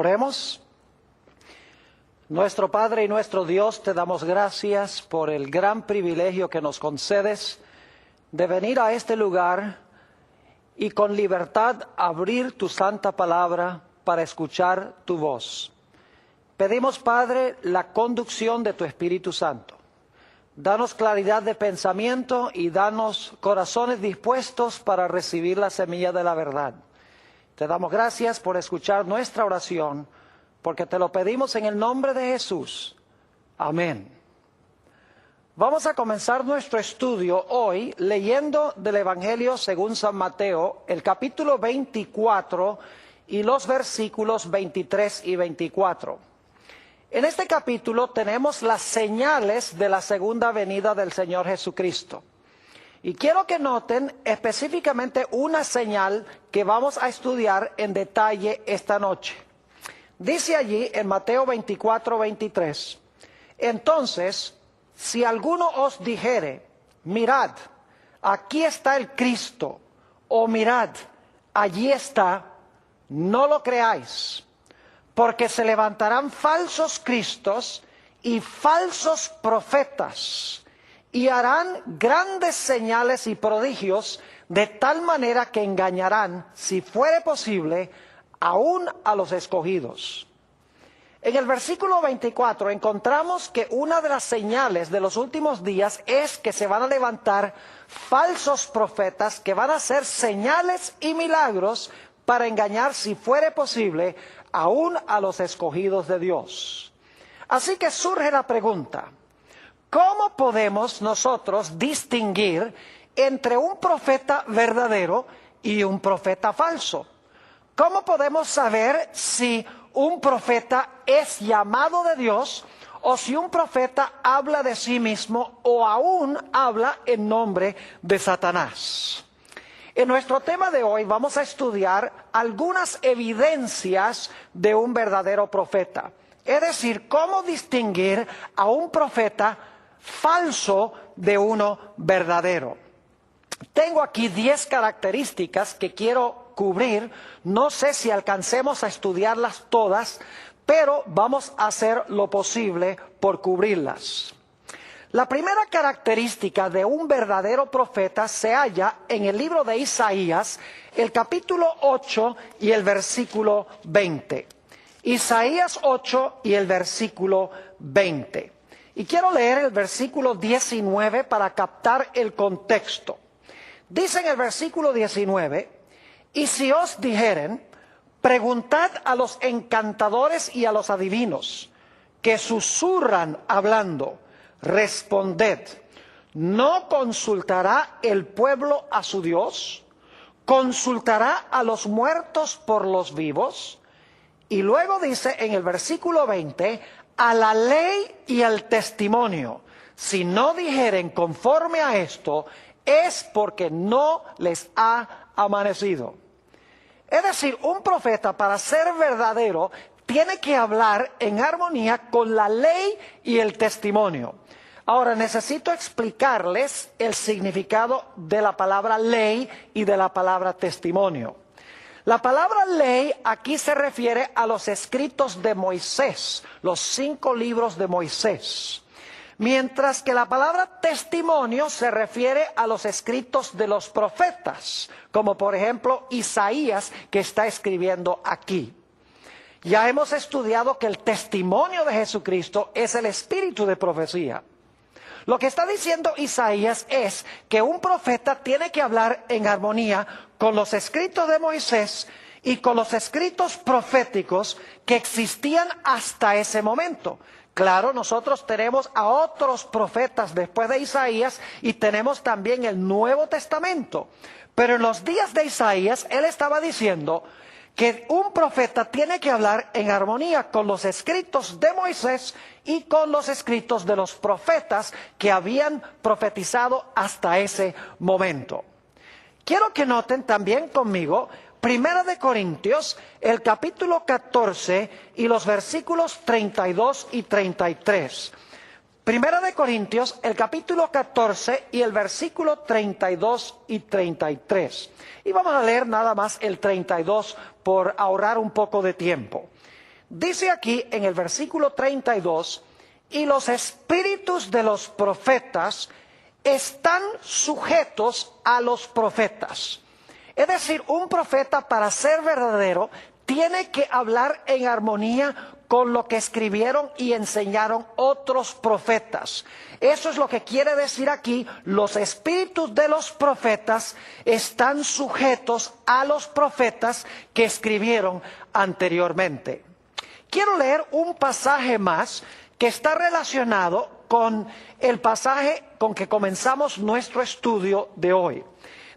Oremos. Nuestro Padre y nuestro Dios, te damos gracias por el gran privilegio que nos concedes de venir a este lugar y con libertad abrir tu santa palabra para escuchar tu voz. Pedimos, Padre, la conducción de tu Espíritu Santo. Danos claridad de pensamiento y danos corazones dispuestos para recibir la semilla de la verdad. Te damos gracias por escuchar nuestra oración, porque te lo pedimos en el nombre de Jesús. Amén. Vamos a comenzar nuestro estudio hoy leyendo del Evangelio según San Mateo, el capítulo 24 y los versículos 23 y 24. En este capítulo tenemos las señales de la segunda venida del Señor Jesucristo. Y quiero que noten específicamente una señal que vamos a estudiar en detalle esta noche. Dice allí en Mateo 24, 23, entonces, si alguno os dijere, mirad, aquí está el Cristo, o mirad, allí está, no lo creáis, porque se levantarán falsos cristos y falsos profetas, y harán grandes señales y prodigios, de tal manera que engañarán, si fuere posible, aún a los escogidos. En el versículo 24 encontramos que una de las señales de los últimos días es que se van a levantar falsos profetas que van a hacer señales y milagros para engañar, si fuere posible, aún a los escogidos de Dios. Así que surge la pregunta, ¿cómo podemos nosotros distinguir entre un profeta verdadero y un profeta falso? ¿Cómo podemos saber si un profeta es llamado de Dios o si un profeta habla de sí mismo o aún habla en nombre de Satanás? En nuestro tema de hoy vamos a estudiar algunas evidencias de un verdadero profeta. Es decir, cómo distinguir a un profeta falso de uno verdadero. Tengo aquí 10 características que quiero cubrir. No sé si alcancemos a estudiarlas todas, pero vamos a hacer lo posible por cubrirlas. La primera característica de un verdadero profeta se halla en el libro de Isaías, el capítulo 8 y el versículo 20. Isaías 8 y el versículo 20. Y quiero leer el versículo 19 para captar el contexto. Dice en el versículo 19, y si os dijeren, preguntad a los encantadores y a los adivinos, que susurran hablando, responded, ¿no consultará el pueblo a su Dios? ¿Consultará a los muertos por los vivos? Y luego dice en el versículo 20, a la ley y al testimonio, si no dijeren conforme a esto, es porque no les ha amanecido. Es decir, un profeta para ser verdadero tiene que hablar en armonía con la ley y el testimonio. Ahora necesito explicarles el significado de la palabra ley y de la palabra testimonio. La palabra ley aquí se refiere a los escritos de Moisés, los 5 libros de Moisés. Mientras que la palabra testimonio se refiere a los escritos de los profetas, como por ejemplo Isaías, que está escribiendo aquí. Ya hemos estudiado que el testimonio de Jesucristo es el espíritu de profecía. Lo que está diciendo Isaías es que un profeta tiene que hablar en armonía con los escritos de Moisés y con los escritos proféticos que existían hasta ese momento. Claro, nosotros tenemos a otros profetas después de Isaías y tenemos también el Nuevo Testamento. Pero en los días de Isaías, él estaba diciendo que un profeta tiene que hablar en armonía con los escritos de Moisés y con los escritos de los profetas que habían profetizado hasta ese momento. Quiero que noten también conmigo Primera de Corintios, el capítulo 14 y los versículos 32 y 33. Primera de Corintios, el capítulo 14 y el versículo 32 y 33. Y vamos a leer nada más el 32 por ahorrar un poco de tiempo. Dice aquí en el versículo 32, y los espíritus de los profetas están sujetos a los profetas. Es decir, un profeta, para ser verdadero, tiene que hablar en armonía con lo que escribieron y enseñaron otros profetas. Eso es lo que quiere decir aquí: los espíritus de los profetas están sujetos a los profetas que escribieron anteriormente. Quiero leer un pasaje más que está relacionado con el pasaje con que comenzamos nuestro estudio de hoy.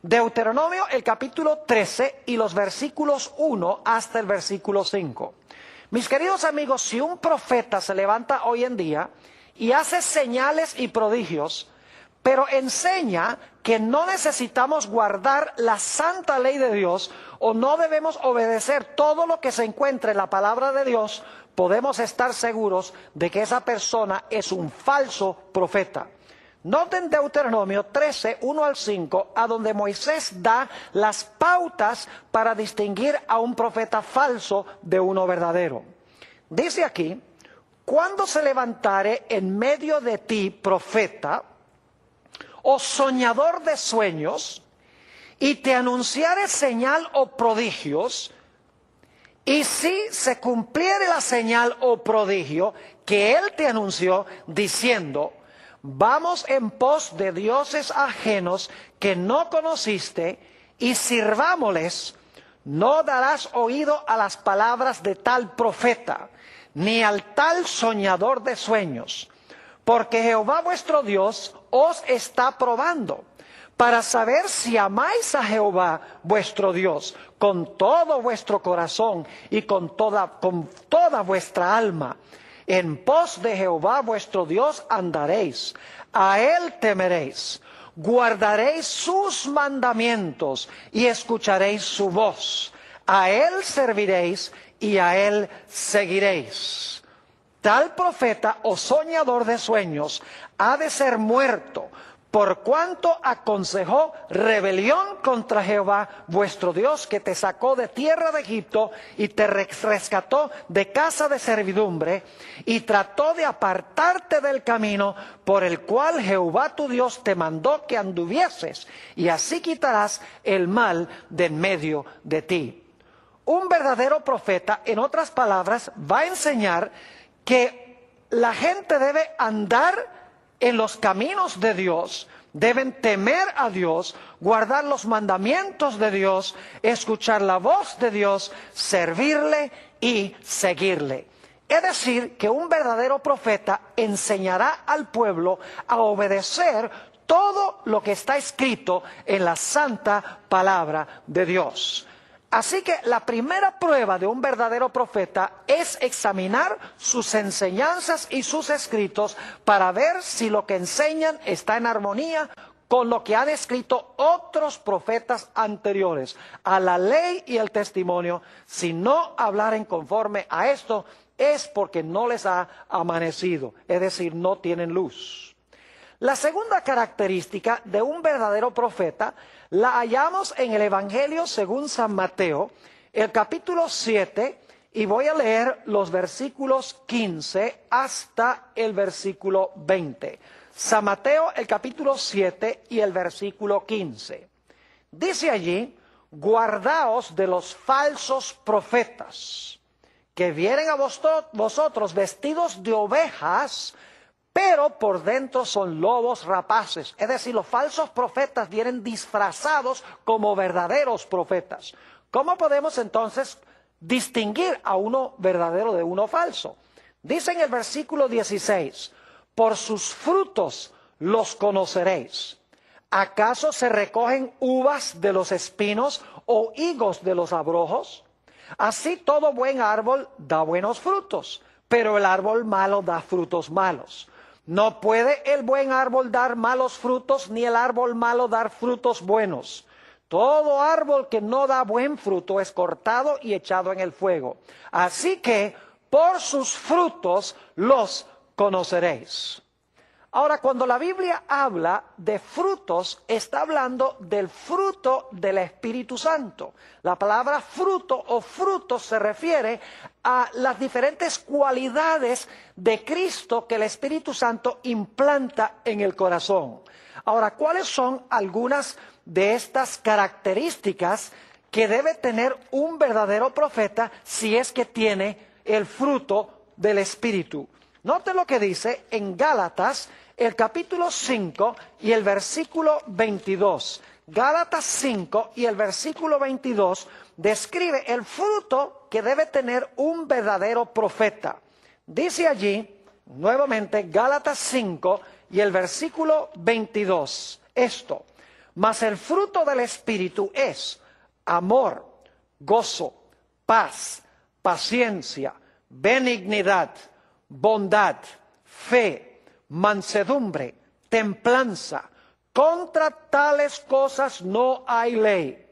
Deuteronomio, el capítulo 13 y los versículos 1 hasta el versículo 5. Mis queridos amigos, si un profeta se levanta hoy en día y hace señales y prodigios, pero enseña que no necesitamos guardar la santa ley de Dios o no debemos obedecer todo lo que se encuentra en la palabra de Dios, podemos estar seguros de que esa persona es un falso profeta. Noten Deuteronomio 13, 1 al 5, a donde Moisés da las pautas para distinguir a un profeta falso de uno verdadero. Dice aquí: cuando se levantare en medio de ti profeta o soñador de sueños, y te anunciare señal o prodigios, y si se cumpliere la señal o prodigio que él te anunció, diciendo: vamos en pos de dioses ajenos que no conociste, y sirvámosles, no darás oído a las palabras de tal profeta, ni al tal soñador de sueños, porque Jehová vuestro Dios os está probando, para saber si amáis a Jehová vuestro Dios con todo vuestro corazón y con toda vuestra alma. En pos de Jehová vuestro Dios andaréis, a él temeréis, guardaréis sus mandamientos y escucharéis su voz. A él serviréis y a él seguiréis. Tal profeta o soñador de sueños ha de ser muerto, por cuanto aconsejó rebelión contra Jehová vuestro Dios, que te sacó de tierra de Egipto y te rescató de casa de servidumbre, y trató de apartarte del camino por el cual Jehová tu Dios te mandó que anduvieses, y así quitarás el mal de en medio de ti. Un verdadero profeta, en otras palabras, va a enseñar que la gente debe andar en los caminos de Dios, deben temer a Dios, guardar los mandamientos de Dios, escuchar la voz de Dios, servirle y seguirle. Es decir, que un verdadero profeta enseñará al pueblo a obedecer todo lo que está escrito en la santa palabra de Dios. Así que la primera prueba de un verdadero profeta es examinar sus enseñanzas y sus escritos para ver si lo que enseñan está en armonía con lo que han escrito otros profetas anteriores a la ley y el testimonio. Si no hablaren conforme a esto, es porque no les ha amanecido, es decir, no tienen luz. La segunda característica de un verdadero profeta la hallamos en el Evangelio según San Mateo, el capítulo 7, y voy a leer los versículos 15 hasta el versículo 20. San Mateo, el capítulo 7 y el versículo 15. Dice allí: guardaos de los falsos profetas, que vienen a vosotros vestidos de ovejas, pero por dentro son lobos rapaces. Es decir, los falsos profetas vienen disfrazados como verdaderos profetas. ¿Cómo podemos entonces distinguir a uno verdadero de uno falso? Dice en el versículo 16: por sus frutos los conoceréis. ¿Acaso se recogen uvas de los espinos o higos de los abrojos? Así todo buen árbol da buenos frutos, pero el árbol malo da frutos malos. No puede el buen árbol dar malos frutos, ni el árbol malo dar frutos buenos. Todo árbol que no da buen fruto es cortado y echado en el fuego. Así que por sus frutos los conoceréis. Ahora, cuando la Biblia habla de frutos, está hablando del fruto del Espíritu Santo. La palabra fruto o frutos se refiere a las diferentes cualidades de Cristo que el Espíritu Santo implanta en el corazón. Ahora, ¿cuáles son algunas de estas características que debe tener un verdadero profeta si es que tiene el fruto del Espíritu? Note lo que dice en Gálatas, el capítulo 5 y el versículo 22. Gálatas 5 y el versículo 22 describe el fruto que debe tener un verdadero profeta. Dice allí, nuevamente, Gálatas 5 y el versículo 22, esto: mas el fruto del Espíritu es amor, gozo, paz, paciencia, benignidad, bondad, fe, mansedumbre, templanza. Contra tales cosas no hay ley.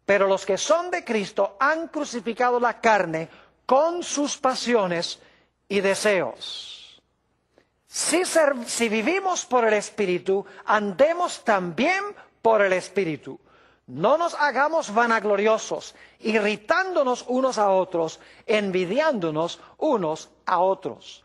Pero los que son de Cristo han crucificado la carne con sus pasiones y deseos. Si vivimos por el Espíritu, andemos también por el Espíritu. No nos hagamos vanagloriosos, irritándonos unos a otros, envidiándonos unos a otros.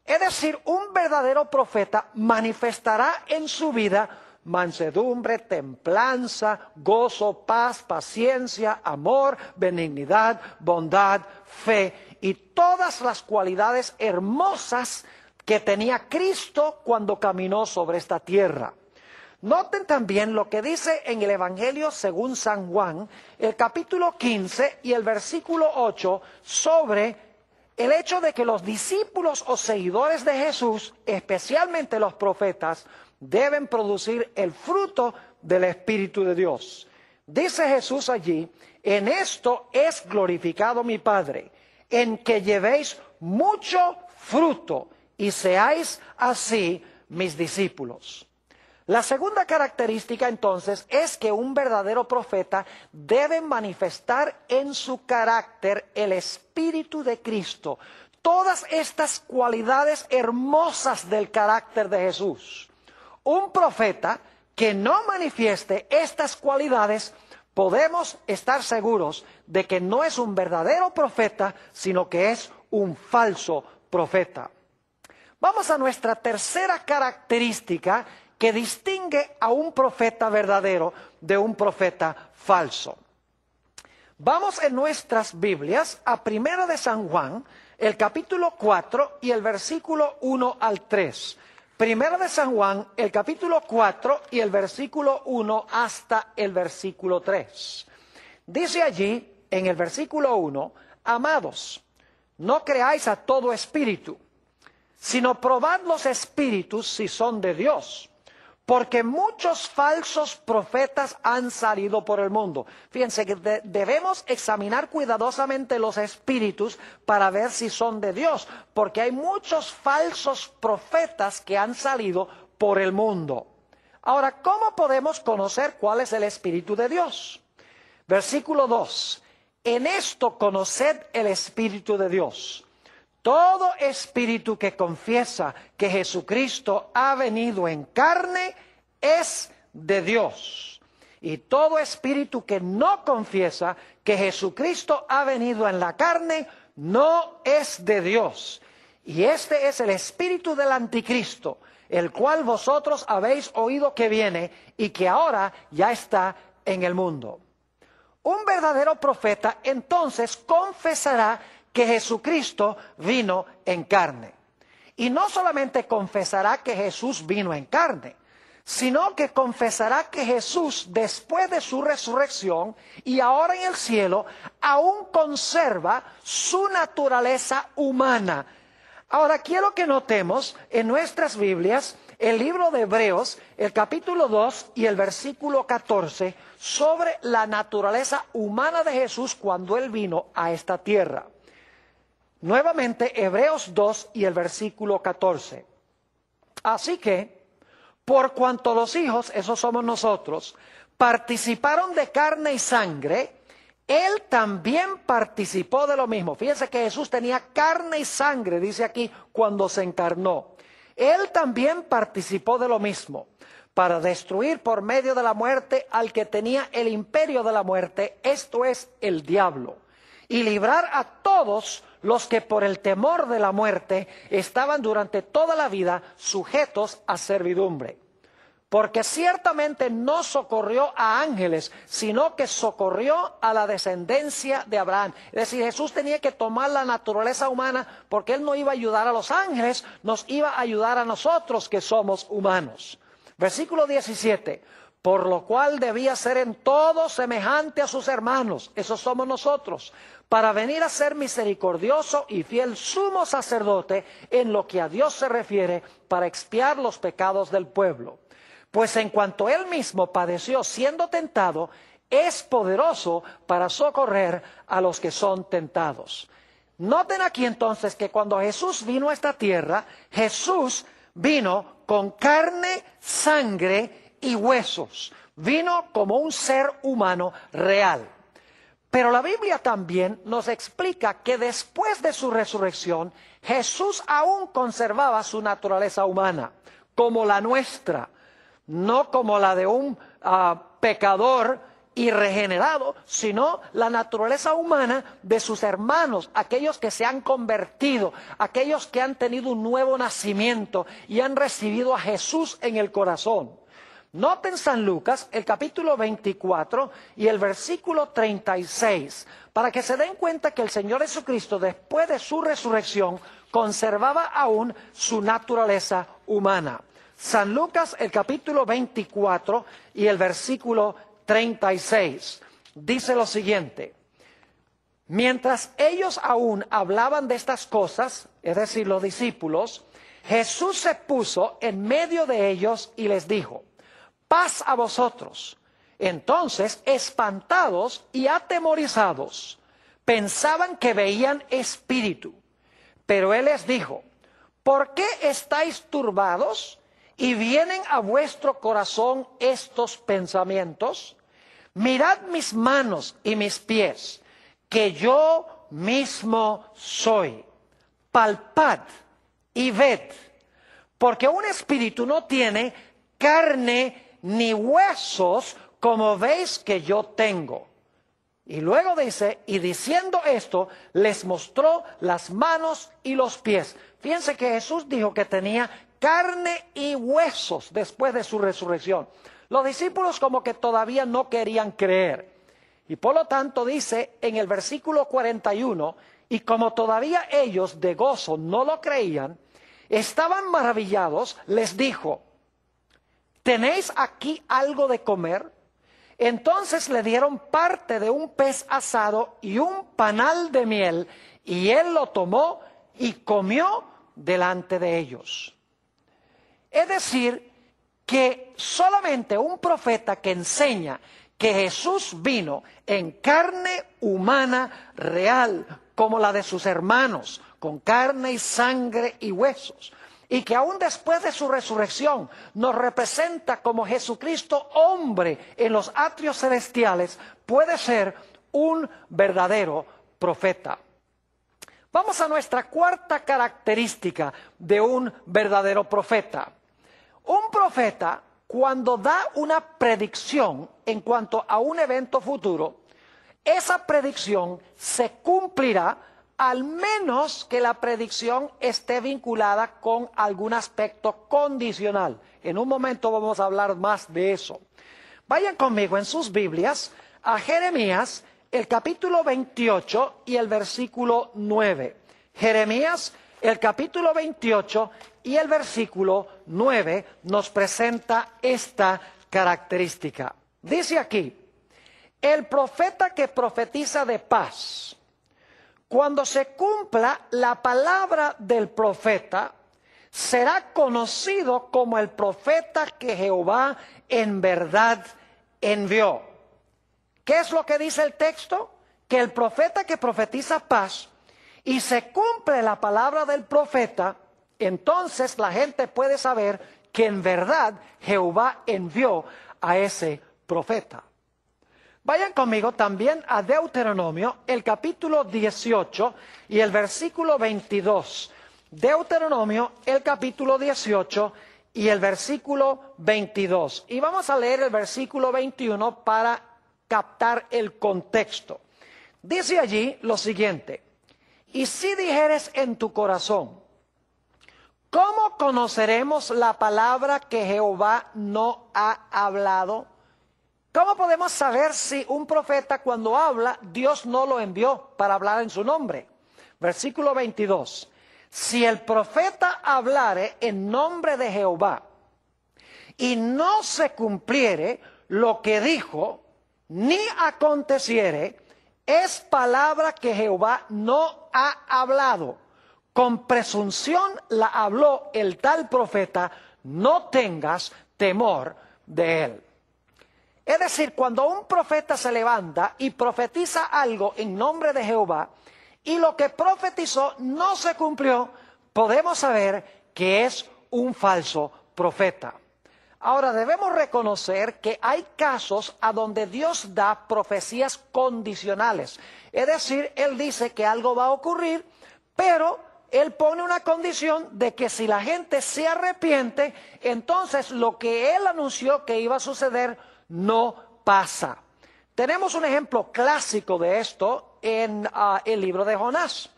Es decir, un verdadero profeta manifestará en su vida mansedumbre, templanza, gozo, paz, paciencia, amor, benignidad, bondad, fe y todas las cualidades hermosas que tenía Cristo cuando caminó sobre esta tierra. Noten también lo que dice en el Evangelio según San Juan, el capítulo 15 y el versículo 8, sobre el hecho de que los discípulos o seguidores de Jesús, especialmente los profetas, deben producir el fruto del Espíritu de Dios. Dice Jesús allí: en esto es glorificado mi Padre, en que llevéis mucho fruto y seáis así mis discípulos. La segunda característica entonces es que un verdadero profeta debe manifestar en su carácter el Espíritu de Cristo. Todas estas cualidades hermosas del carácter de Jesús. Un profeta que no manifieste estas cualidades, podemos estar seguros de que no es un verdadero profeta, sino que es un falso profeta. Vamos a nuestra tercera característica que distingue a un profeta verdadero de un profeta falso. Vamos en nuestras Biblias a 1 de San Juan, el capítulo 4 y el versículo 1 al 3. 1 de San Juan, el capítulo 4 y el versículo 1 hasta el versículo 3. Dice allí, en el versículo 1, amados, no creáis a todo espíritu, sino probad los espíritus si son de Dios. Porque muchos falsos profetas han salido por el mundo. Fíjense que debemos examinar cuidadosamente los espíritus para ver si son de Dios. Porque hay muchos falsos profetas que han salido por el mundo. Ahora, ¿cómo podemos conocer cuál es el Espíritu de Dios? Versículo 2. En esto conoced el Espíritu de Dios. Todo espíritu que confiesa que Jesucristo ha venido en carne es de Dios. Y todo espíritu que no confiesa que Jesucristo ha venido en la carne no es de Dios. Y este es el espíritu del anticristo, el cual vosotros habéis oído que viene y que ahora ya está en el mundo. Un verdadero profeta entonces confesará que Jesucristo vino en carne. Y no solamente confesará que Jesús vino en carne, sino que confesará que Jesús, después de su resurrección y ahora en el cielo, aún conserva su naturaleza humana. Ahora quiero que notemos en nuestras Biblias el libro de Hebreos, el capítulo 2 y el versículo 14, sobre la naturaleza humana de Jesús cuando Él vino a esta tierra. Nuevamente, Hebreos 2 y el versículo 14. Así que, por cuanto los hijos, esos somos nosotros, participaron de carne y sangre, Él también participó de lo mismo. Fíjense que Jesús tenía carne y sangre, dice aquí, cuando se encarnó. Él también participó de lo mismo, para destruir por medio de la muerte al que tenía el imperio de la muerte, esto es, el diablo, y librar a todos los que por el temor de la muerte estaban durante toda la vida sujetos a servidumbre. Porque ciertamente no socorrió a ángeles, sino que socorrió a la descendencia de Abraham. Es decir, Jesús tenía que tomar la naturaleza humana porque Él no iba a ayudar a los ángeles, nos iba a ayudar a nosotros que somos humanos. Versículo 17, por lo cual debía ser en todo semejante a sus hermanos, esos somos nosotros, para venir a ser misericordioso y fiel sumo sacerdote en lo que a Dios se refiere, para expiar los pecados del pueblo. Pues en cuanto Él mismo padeció siendo tentado, es poderoso para socorrer a los que son tentados. Noten aquí entonces que cuando Jesús vino a esta tierra, Jesús vino con carne, sangre y huesos. Vino como un ser humano real. Pero la Biblia también nos explica que después de su resurrección, Jesús aún conservaba su naturaleza humana, como la nuestra. No como la de un pecador irregenerado, sino la naturaleza humana de sus hermanos, aquellos que se han convertido, aquellos que han tenido un nuevo nacimiento y han recibido a Jesús en el corazón. Noten San Lucas, el capítulo 24 y el versículo 36, para que se den cuenta que el Señor Jesucristo, después de su resurrección, conservaba aún su naturaleza humana. San Lucas, el capítulo 24 y el versículo 36, dice lo siguiente: mientras ellos aún hablaban de estas cosas, es decir, los discípulos, Jesús se puso en medio de ellos y les dijo: paz a vosotros. Entonces, espantados y atemorizados, pensaban que veían espíritu. Pero Él les dijo: ¿por qué estáis turbados? ¿Y vienen a vuestro corazón estos pensamientos? Mirad mis manos y mis pies, que yo mismo soy. Palpad y ved, porque un espíritu no tiene carne ni huesos como veis que yo tengo. Y luego dice, y diciendo esto, les mostró las manos y los pies. Fíjense que Jesús dijo que tenía carne y huesos después de su resurrección. Los discípulos como que todavía no querían creer. Y por lo tanto dice en el versículo 41, y como todavía ellos de gozo no lo creían, estaban maravillados, les dijo: ¿tenéis aquí algo de comer? Entonces le dieron parte de un pez asado y un panal de miel, y él lo tomó y comió delante de ellos. Es decir, que solamente un profeta que enseña que Jesús vino en carne humana real, como la de sus hermanos, con carne y sangre y huesos, y que aún después de su resurrección nos representa como Jesucristo hombre en los atrios celestiales, puede ser un verdadero profeta. Vamos a nuestra cuarta característica de un verdadero profeta. Un profeta, cuando da una predicción en cuanto a un evento futuro, esa predicción se cumplirá al menos que la predicción esté vinculada con algún aspecto condicional. En un momento vamos a hablar más de eso. Vayan conmigo en sus Biblias a Jeremías, el capítulo 28 y el versículo 9. Jeremías, el capítulo 28 y el versículo 9 nos presenta esta característica. Dice aquí: el profeta que profetiza de paz, cuando se cumpla la palabra del profeta, será conocido como el profeta que Jehová en verdad envió. ¿Qué es lo que dice el texto? Que el profeta que profetiza paz y se cumple la palabra del profeta, entonces la gente puede saber que en verdad Jehová envió a ese profeta. Vayan conmigo también a Deuteronomio, el capítulo 18 y el versículo 22. Deuteronomio, el capítulo 18 y el versículo 22. Y vamos a leer el versículo 21 para captar el contexto. Dice allí lo siguiente: y si dijeres en tu corazón, ¿cómo conoceremos la palabra que Jehová no ha hablado? ¿Cómo podemos saber si un profeta cuando habla, Dios no lo envió para hablar en su nombre? Versículo 22. Si el profeta hablare en nombre de Jehová y no se cumpliere lo que dijo, ni aconteciere, es palabra que Jehová no ha hablado. Con presunción la habló el tal profeta, no tengas temor de él. Es decir, cuando un profeta se levanta y profetiza algo en nombre de Jehová, y lo que profetizó no se cumplió, podemos saber que es un falso profeta. Ahora, debemos reconocer que hay casos a donde Dios da profecías condicionales. Es decir, Él dice que algo va a ocurrir, pero Él pone una condición de que si la gente se arrepiente, entonces lo que Él anunció que iba a suceder no pasa. Tenemos un ejemplo clásico de esto en el libro de Jonás.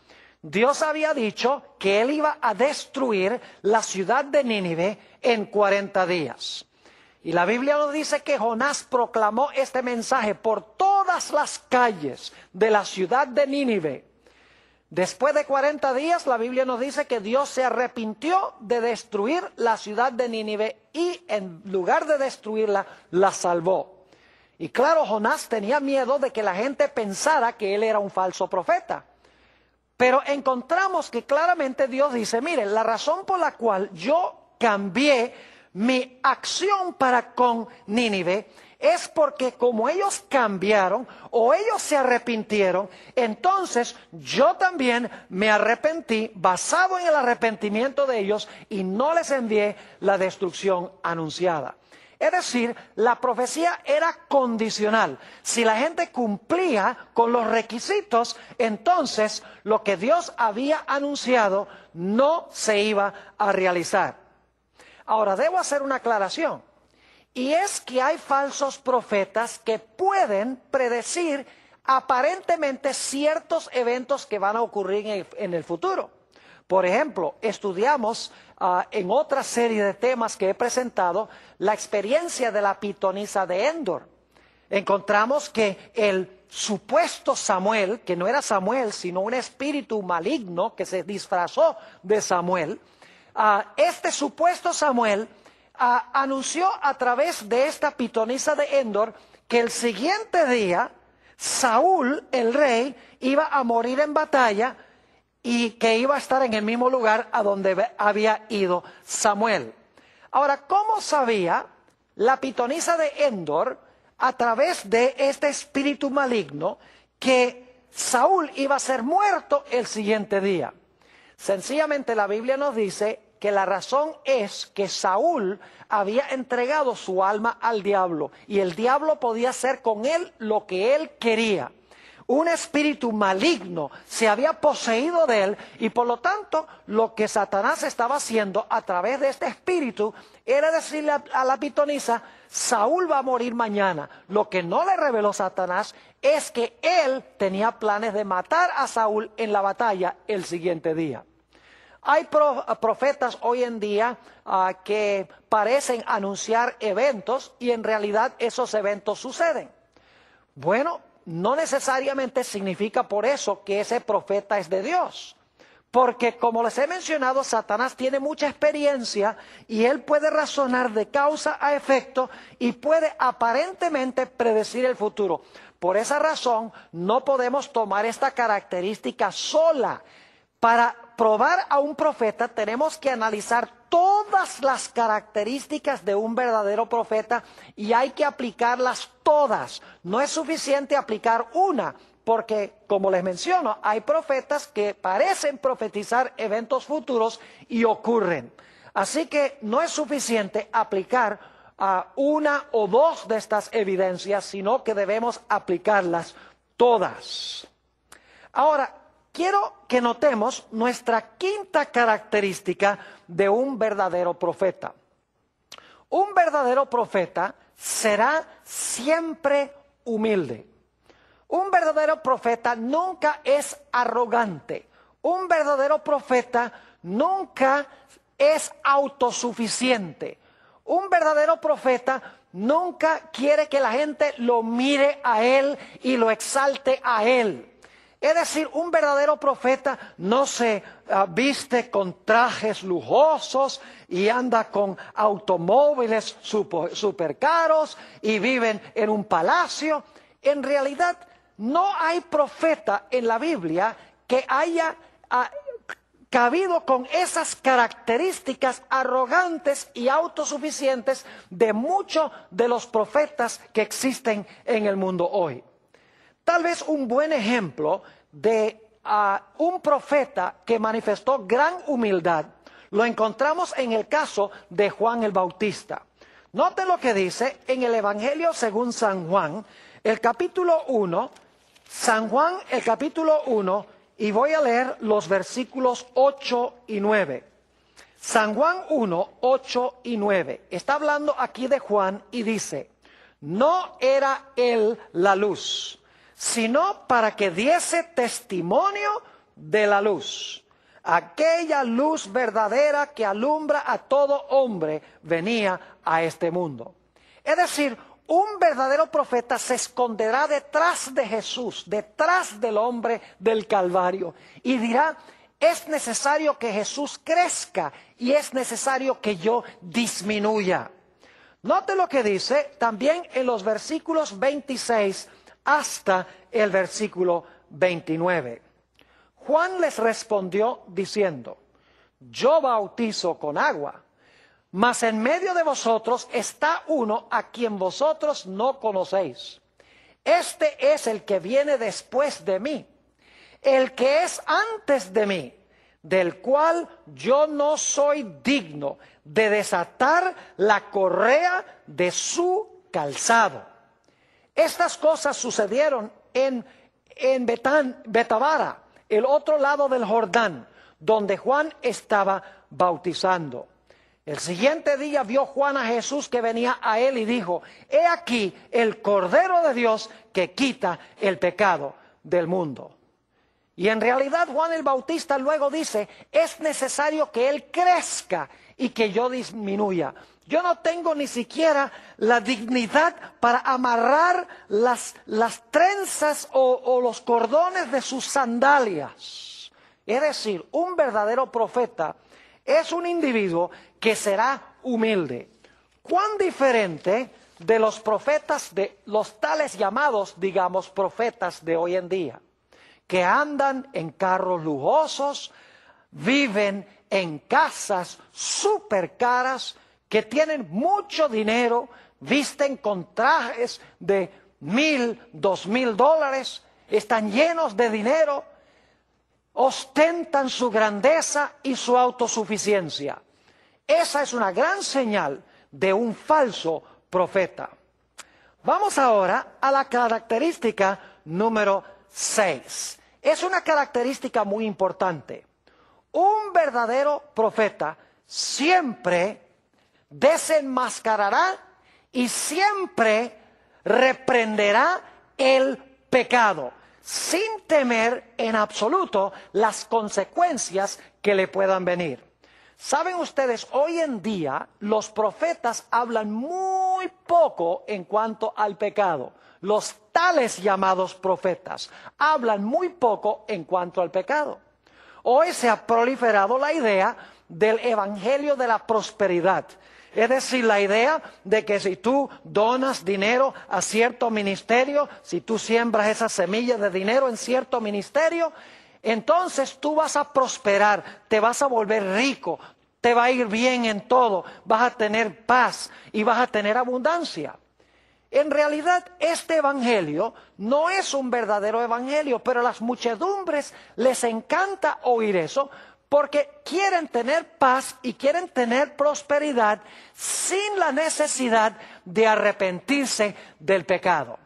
Dios había dicho que Él iba a destruir la ciudad de Nínive en 40 días. Y la Biblia nos dice que Jonás proclamó este mensaje por todas las calles de la ciudad de Nínive. Después de 40 días, la Biblia nos dice que Dios se arrepintió de destruir la ciudad de Nínive y en lugar de destruirla, la salvó. Y claro, Jonás tenía miedo de que la gente pensara que él era un falso profeta. Pero encontramos que claramente Dios dice, mire, la razón por la cual yo cambié mi acción para con Nínive es porque como ellos cambiaron o ellos se arrepintieron, entonces yo también me arrepentí basado en el arrepentimiento de ellos y no les envié la destrucción anunciada. Es decir, la profecía era condicional. Si la gente cumplía con los requisitos, entonces lo que Dios había anunciado no se iba a realizar. Ahora, debo hacer una aclaración. Y es que hay falsos profetas que pueden predecir aparentemente ciertos eventos que van a ocurrir en el futuro. Por ejemplo, estudiamos en otra serie de temas que he presentado la experiencia de la pitonisa de Endor. Encontramos que el supuesto Samuel, que no era Samuel, sino un espíritu maligno que se disfrazó de Samuel, este supuesto Samuel anunció a través de esta pitonisa de Endor que el siguiente día Saúl, el rey, iba a morir en batalla y que iba a estar en el mismo lugar a donde había ido Samuel. Ahora, ¿cómo sabía la pitonisa de Endor a través de este espíritu maligno que Saúl iba a ser muerto el siguiente día? Sencillamente la Biblia nos dice que la razón es que Saúl había entregado su alma al diablo y el diablo podía hacer con él lo que él quería. Un espíritu maligno se había poseído de él y por lo tanto lo que Satanás estaba haciendo a través de este espíritu era decirle a la pitonisa, Saúl va a morir mañana. Lo que no le reveló Satanás es que él tenía planes de matar a Saúl en la batalla el siguiente día. Hay profetas hoy en día que parecen anunciar eventos y en realidad esos eventos suceden. Bueno, no necesariamente significa por eso que ese profeta es de Dios. Porque como les he mencionado, Satanás tiene mucha experiencia y él puede razonar de causa a efecto y puede aparentemente predecir el futuro. Por esa razón no podemos tomar esta característica sola. Para probar a un profeta tenemos que analizar todas las características de un verdadero profeta y hay que aplicarlas todas. No es suficiente aplicar una, porque como les menciono, hay profetas que parecen profetizar eventos futuros y ocurren. Así que no es suficiente aplicar una o dos de estas evidencias, sino que debemos aplicarlas todas. Ahora, quiero que notemos nuestra quinta característica de un verdadero profeta. Un verdadero profeta será siempre humilde. Un verdadero profeta nunca es arrogante. Un verdadero profeta nunca es autosuficiente. Un verdadero profeta nunca quiere que la gente lo mire a él y lo exalte a él. Es decir, un verdadero profeta no se viste con trajes lujosos y anda con automóviles super caros y viven en un palacio. En realidad, no hay profeta en la Biblia que haya cabido con esas características arrogantes y autosuficientes de muchos de los profetas que existen en el mundo hoy. Tal vez un buen ejemplo de un profeta que manifestó gran humildad lo encontramos en el caso de Juan el Bautista. Noten lo que dice en el Evangelio según San Juan, el capítulo 1, San Juan el capítulo 1, y voy a leer los versículos 8 y 9. San Juan 1, 8 y 9. Está hablando aquí de Juan y dice, no era él la luz, sino para que diese testimonio de la luz. Aquella luz verdadera que alumbra a todo hombre venía a este mundo. Es decir, un verdadero profeta se esconderá detrás de Jesús, detrás del hombre del Calvario, y dirá, es necesario que Jesús crezca y es necesario que yo disminuya. Note lo que dice también en los versículos 26 hasta el versículo 29. Juan les respondió diciendo, yo bautizo con agua, mas en medio de vosotros está uno a quien vosotros no conocéis. Este es el que viene después de mí, el que es antes de mí, del cual yo no soy digno de desatar la correa de su calzado. Estas cosas sucedieron en Betabara, el otro lado del Jordán, donde Juan estaba bautizando. El siguiente día vio Juan a Jesús que venía a él y dijo, he aquí el Cordero de Dios que quita el pecado del mundo. Y en realidad Juan el Bautista luego dice, es necesario que él crezca y que yo disminuya. Yo no tengo ni siquiera la dignidad para amarrar las trenzas o los cordones de sus sandalias. Es decir, un verdadero profeta es un individuo que será humilde. ¿Cuán diferente de los profetas, de los tales llamados, digamos, profetas de hoy en día? Que andan en carros lujosos, viven en casas súper caras, que tienen mucho dinero, visten con trajes de $1,000, $2,000, están llenos de dinero, ostentan su grandeza y su autosuficiencia. Esa es una gran señal de un falso profeta. Vamos ahora a la característica número 6. Es una característica muy importante. Un verdadero profeta siempre desenmascarará y siempre reprenderá el pecado, sin temer en absoluto las consecuencias que le puedan venir. Saben ustedes, hoy en día los profetas hablan muy poco en cuanto al pecado. Los tales llamados profetas hablan muy poco en cuanto al pecado. Hoy se ha proliferado la idea del evangelio de la prosperidad. Es decir, la idea de que si tú donas dinero a cierto ministerio, si tú siembras esas semillas de dinero en cierto ministerio, entonces tú vas a prosperar, te vas a volver rico, te va a ir bien en todo, vas a tener paz y vas a tener abundancia. En realidad, este evangelio no es un verdadero evangelio, pero a las muchedumbres les encanta oír eso, porque quieren tener paz y quieren tener prosperidad sin la necesidad de arrepentirse del pecado.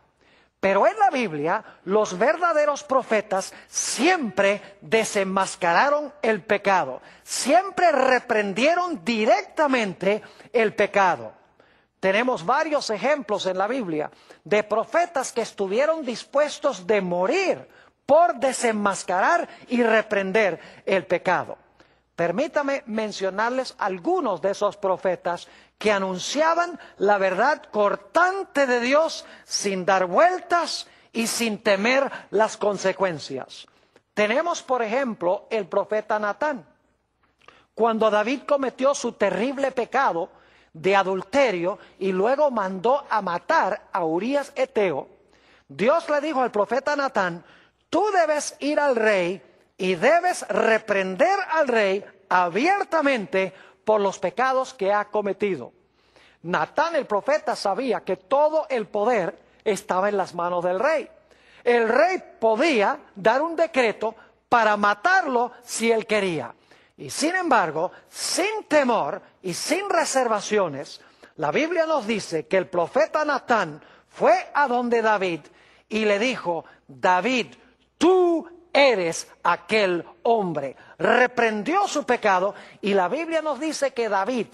Pero en la Biblia, los verdaderos profetas siempre desenmascararon el pecado, siempre reprendieron directamente el pecado. Tenemos varios ejemplos en la Biblia de profetas que estuvieron dispuestos de morir por desenmascarar y reprender el pecado. Permítame mencionarles algunos de esos profetas que anunciaban la verdad cortante de Dios sin dar vueltas y sin temer las consecuencias. Tenemos, por ejemplo, el profeta Natán. Cuando David cometió su terrible pecado de adulterio y luego mandó a matar a Urías Eteo, Dios le dijo al profeta Natán: tú debes ir al rey y debes reprender al rey abiertamente por los pecados que ha cometido. Natán el profeta sabía que todo el poder estaba en las manos del rey. El rey podía dar un decreto para matarlo si él quería. Y sin embargo, sin temor y sin reservaciones, la Biblia nos dice que el profeta Natán fue a donde David y le dijo: David, tú eres aquel hombre. Reprendió su pecado y la Biblia nos dice que David,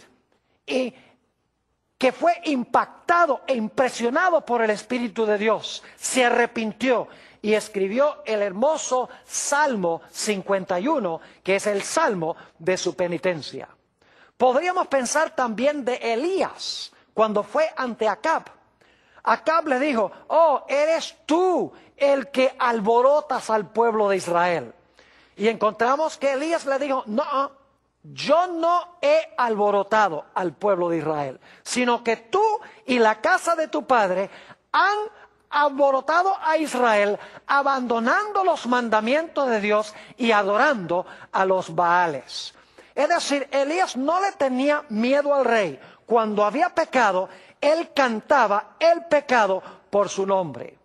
que fue impactado e impresionado por el Espíritu de Dios, se arrepintió y escribió el hermoso Salmo 51, que es el salmo de su penitencia. Podríamos pensar también de Elías, cuando fue ante Acab. Acab le dijo: oh, eres tú el que alborotas al pueblo de Israel. Y encontramos que Elías le dijo: no, yo no he alborotado al pueblo de Israel, sino que tú y la casa de tu padre han alborotado a Israel, abandonando los mandamientos de Dios y adorando a los Baales. Es decir, Elías no le tenía miedo al rey. Cuando había pecado, él cantaba el pecado por su nombre.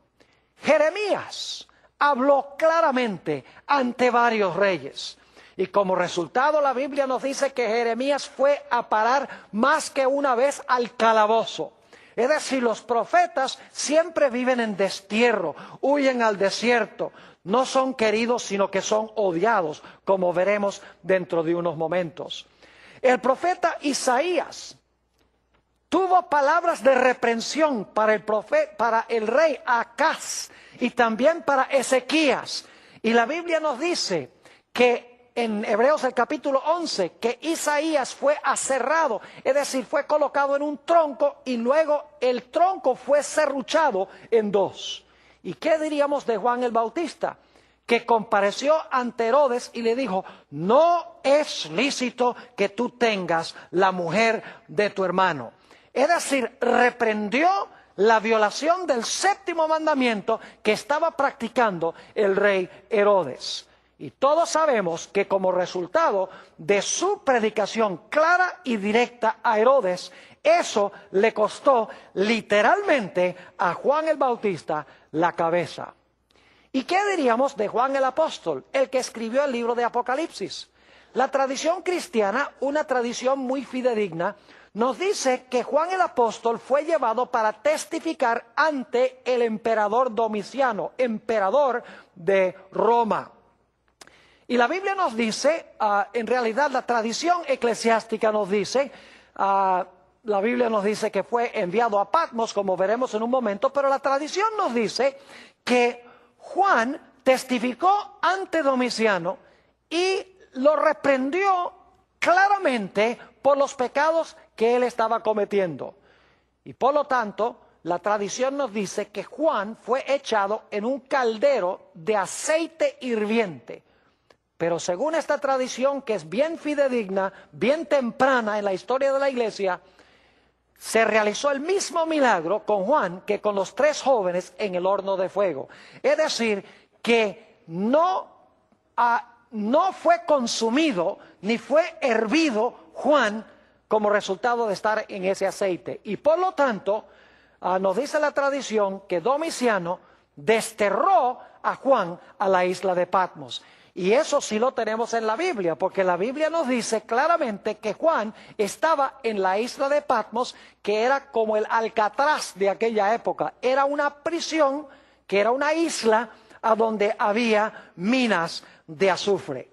Jeremías habló claramente ante varios reyes. Y como resultado, la Biblia nos dice que Jeremías fue a parar más que una vez al calabozo. Es decir, los profetas siempre viven en destierro, huyen al desierto. No son queridos, sino que son odiados, como veremos dentro de unos momentos. El profeta Isaías tuvo palabras de reprensión para el rey Acaz y también para Ezequías. Y la Biblia nos dice que en Hebreos el capítulo 11, que Isaías fue aserrado, es decir, fue colocado en un tronco y luego el tronco fue serruchado en dos. ¿Y qué diríamos de Juan el Bautista? Que compareció ante Herodes y le dijo: no es lícito que tú tengas la mujer de tu hermano. Es decir, reprendió la violación del séptimo mandamiento que estaba practicando el rey Herodes. Y todos sabemos que como resultado de su predicación clara y directa a Herodes, eso le costó literalmente a Juan el Bautista la cabeza. ¿Y qué diríamos de Juan el Apóstol, el que escribió el libro de Apocalipsis? La tradición cristiana, una tradición muy fidedigna, nos dice que Juan el Apóstol fue llevado para testificar ante el emperador Domiciano, emperador de Roma. Y la Biblia nos dice, en realidad la tradición eclesiástica nos dice, la Biblia nos dice que fue enviado a Patmos, como veremos en un momento, pero la tradición nos dice que Juan testificó ante Domiciano y lo reprendió claramente por los pecados que él estaba cometiendo. Y por lo tanto, la tradición nos dice que Juan fue echado en un caldero de aceite hirviente. Pero según esta tradición, que es bien fidedigna, bien temprana en la historia de la iglesia, se realizó el mismo milagro con Juan que con los 3 jóvenes en el horno de fuego. Es decir, que no fue consumido ni fue hervido Juan como resultado de estar en ese aceite. Y por lo tanto, nos dice la tradición que Domiciano desterró a Juan a la isla de Patmos. Y eso sí lo tenemos en la Biblia, porque la Biblia nos dice claramente que Juan estaba en la isla de Patmos, que era como el Alcatraz de aquella época. Era una prisión que era una isla a donde había minas de azufre.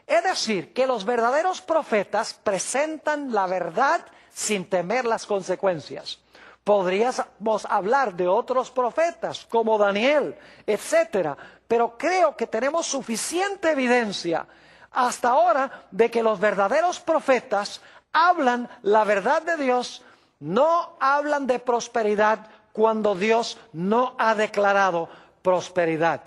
Es decir, que los verdaderos profetas presentan la verdad sin temer las consecuencias. Podríamos hablar de otros profetas como Daniel, etcétera, pero creo que tenemos suficiente evidencia hasta ahora de que los verdaderos profetas hablan la verdad de Dios, no hablan de prosperidad cuando Dios no ha declarado prosperidad.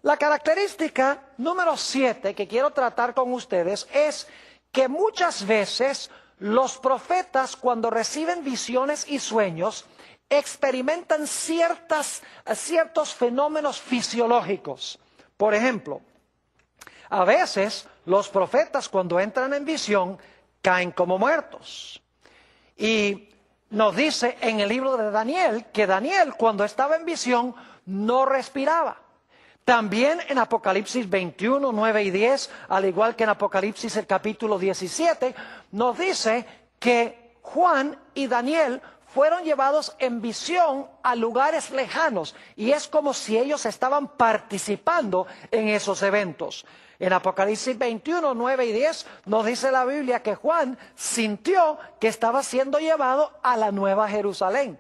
La característica número 7 que quiero tratar con ustedes es que muchas veces los profetas, cuando reciben visiones y sueños, experimentan ciertos fenómenos fisiológicos. Por ejemplo, a veces los profetas, cuando entran en visión, caen como muertos. Y nos dice en el libro de Daniel que Daniel, cuando estaba en visión, no respiraba. También en Apocalipsis 21, 9 y 10, al igual que en Apocalipsis el capítulo 17, nos dice que Juan y Daniel fueron llevados en visión a lugares lejanos y es como si ellos estaban participando en esos eventos. En Apocalipsis 21, 9 y 10 nos dice la Biblia que Juan sintió que estaba siendo llevado a la Nueva Jerusalén,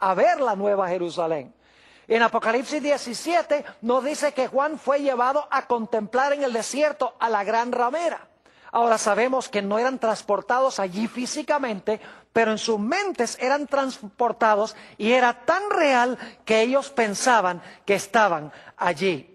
a ver la Nueva Jerusalén. En Apocalipsis 17 nos dice que Juan fue llevado a contemplar en el desierto a la gran ramera. Ahora sabemos que no eran transportados allí físicamente, pero en sus mentes eran transportados y era tan real que ellos pensaban que estaban allí.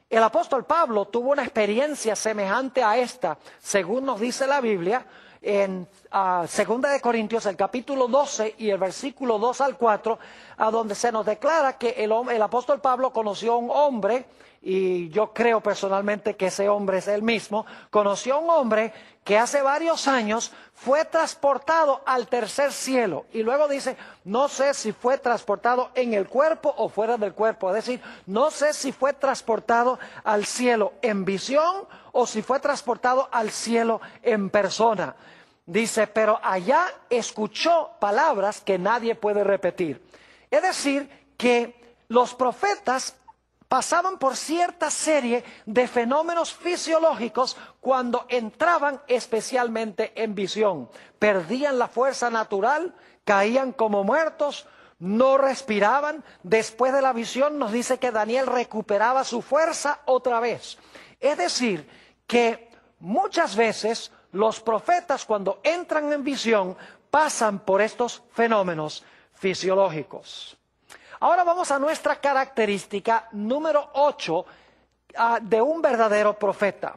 El apóstol Pablo tuvo una experiencia semejante a esta, según nos dice la Biblia, en 2 de Corintios, el capítulo 12 y el versículo 2 al 4, a donde se nos declara que el apóstol Pablo conoció a un hombre, y yo creo personalmente que ese hombre es él mismo, conoció a un hombre que hace varios años fue transportado al tercer cielo. Y luego dice, no sé si fue transportado en el cuerpo o fuera del cuerpo. Es decir, no sé si fue transportado al cielo en visión o si fue transportado al cielo en persona. Dice, pero allá escuchó palabras que nadie puede repetir. Es decir, que los profetas pasaban por cierta serie de fenómenos fisiológicos cuando entraban especialmente en visión. Perdían la fuerza natural, caían como muertos, no respiraban. Después de la visión nos dice que Daniel recuperaba su fuerza otra vez. Es decir, que muchas veces los profetas cuando entran en visión pasan por estos fenómenos fisiológicos. Ahora vamos a nuestra característica número 8 de un verdadero profeta.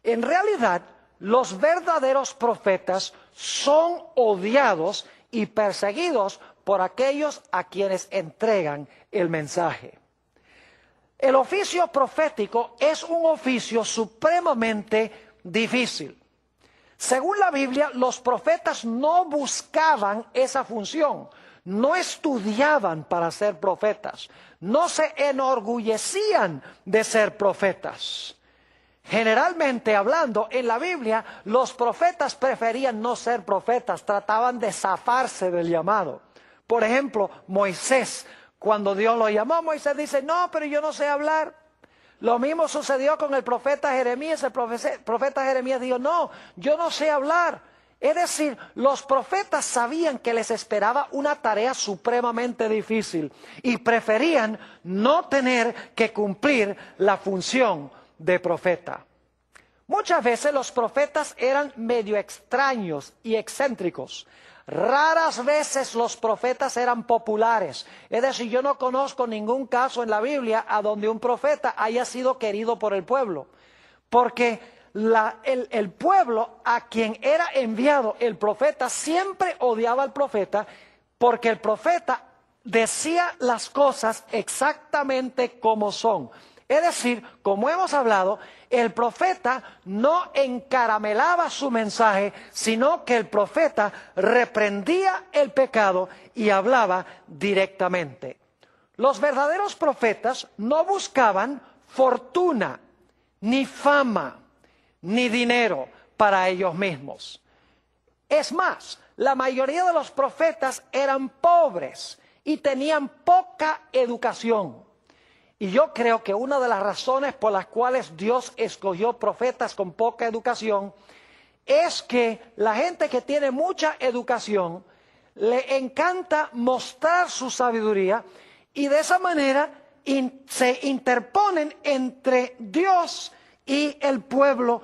En realidad, los verdaderos profetas son odiados y perseguidos por aquellos a quienes entregan el mensaje. El oficio profético es un oficio supremamente difícil. Según la Biblia, los profetas no buscaban esa función. No estudiaban para ser profetas, no se enorgullecían de ser profetas. Generalmente hablando, en la Biblia, los profetas preferían no ser profetas, trataban de zafarse del llamado. Por ejemplo, Moisés, cuando Dios lo llamó, Moisés dice, no, pero yo no sé hablar. Lo mismo sucedió con el profeta Jeremías. El profeta Jeremías dijo, no, yo no sé hablar. Es decir, los profetas sabían que les esperaba una tarea supremamente difícil y preferían no tener que cumplir la función de profeta. Muchas veces los profetas eran medio extraños y excéntricos. Raras veces los profetas eran populares. Es decir, yo no conozco ningún caso en la Biblia a donde un profeta haya sido querido por el pueblo. Porque el pueblo a quien era enviado el profeta siempre odiaba al profeta porque el profeta decía las cosas exactamente como son. Es decir, como hemos hablado, el profeta no encaramelaba su mensaje, sino que el profeta reprendía el pecado y hablaba directamente. Los verdaderos profetas no buscaban fortuna, ni fama, ni dinero para ellos mismos. Es más, la mayoría de los profetas eran pobres y tenían poca educación. Y yo creo que una de las razones por las cuales Dios escogió profetas con poca educación es que la gente que tiene mucha educación le encanta mostrar su sabiduría y de esa manera se interponen entre Dios y el pueblo,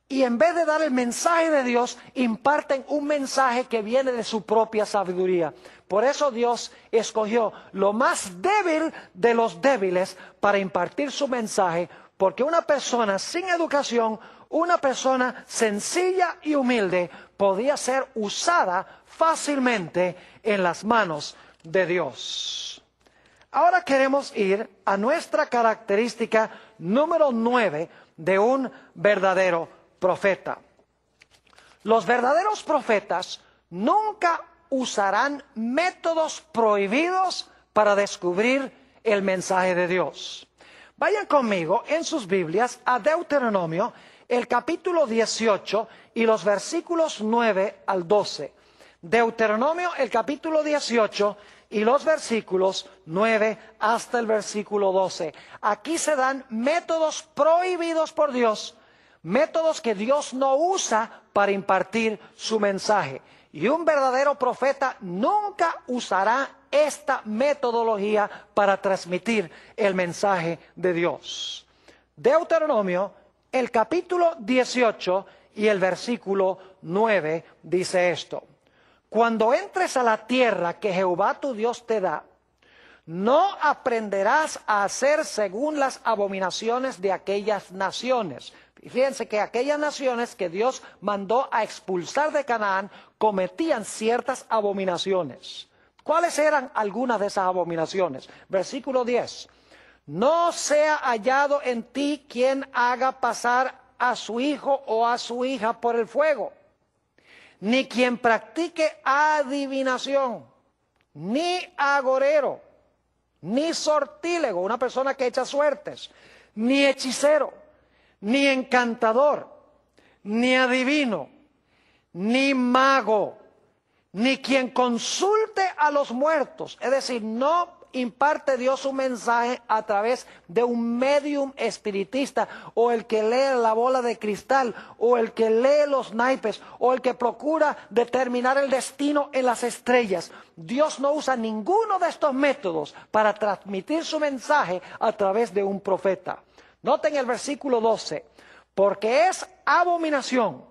y en vez de dar el mensaje de Dios, imparten un mensaje que viene de su propia sabiduría. Por eso Dios escogió lo más débil de los débiles para impartir su mensaje, porque una persona sin educación, una persona sencilla y humilde, podía ser usada fácilmente en las manos de Dios. Ahora queremos ir a nuestra característica número 9 de un verdadero profeta. Los verdaderos profetas nunca usarán métodos prohibidos para descubrir el mensaje de Dios. Vayan conmigo en sus Biblias a Deuteronomio, el capítulo 18 y los versículos 9 al 12. Deuteronomio, el capítulo 18 y los versículos 9 hasta el versículo 12. Aquí se dan métodos prohibidos por Dios, métodos que Dios no usa para impartir su mensaje. Y un verdadero profeta nunca usará esta metodología para transmitir el mensaje de Dios. Deuteronomio, el capítulo 18 y el versículo 9 dice esto: Cuando entres a la tierra que Jehová tu Dios te da, no aprenderás a hacer según las abominaciones de aquellas naciones. Y fíjense que aquellas naciones que Dios mandó a expulsar de Canaán cometían ciertas abominaciones. ¿Cuáles eran algunas de esas abominaciones? Versículo 10. No sea hallado en ti quien haga pasar a su hijo o a su hija por el fuego, ni quien practique adivinación, ni agorero, ni sortílego, una persona que echa suertes, ni hechicero, ni encantador, ni adivino, ni mago, ni quien consulte a los muertos. Es decir, no imparte Dios un mensaje a través de un medium espiritista, o el que lee la bola de cristal, o el que lee los naipes, o el que procura determinar el destino en las estrellas. Dios no usa ninguno de estos métodos para transmitir su mensaje a través de un profeta. Noten el versículo 12, porque es abominación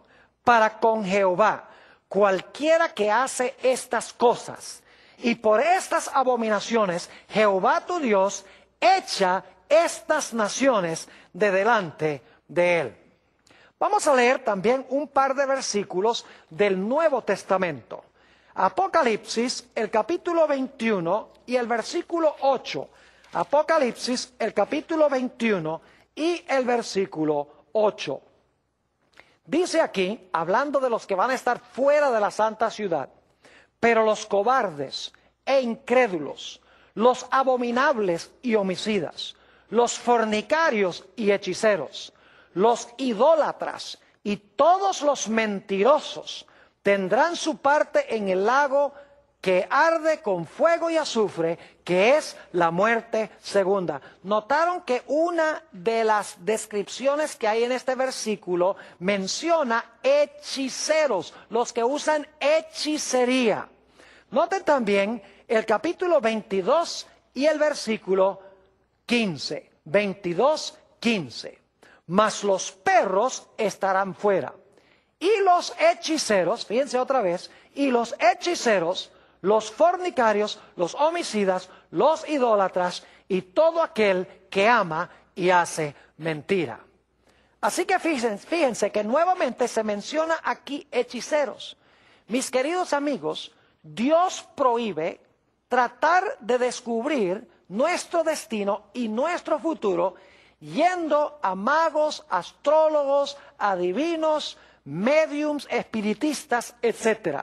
para con Jehová cualquiera que hace estas cosas, y por estas abominaciones Jehová tu Dios echa estas naciones de delante de él. Vamos a leer también un par de versículos del Nuevo Testamento. Apocalipsis, el capítulo 21 y el versículo 8. Apocalipsis, el capítulo 21 y el versículo 8. Dice aquí, hablando de los que van a estar fuera de la santa ciudad: pero los cobardes e incrédulos, los abominables y homicidas, los fornicarios y hechiceros, los idólatras y todos los mentirosos tendrán su parte en el lago que arde con fuego y azufre, que es la muerte segunda. Notaron que una de las descripciones que hay en este versículo menciona hechiceros, los que usan hechicería. Noten también el capítulo 22 y el versículo 15. 22, 15. Mas los perros estarán fuera. Y los hechiceros, fíjense otra vez, y los hechiceros, los fornicarios, los homicidas, los idólatras y todo aquel que ama y hace mentira. Así que fíjense que nuevamente se menciona aquí hechiceros. Mis queridos amigos, Dios prohíbe tratar de descubrir nuestro destino y nuestro futuro yendo a magos, astrólogos, adivinos, médiums, espiritistas, etc.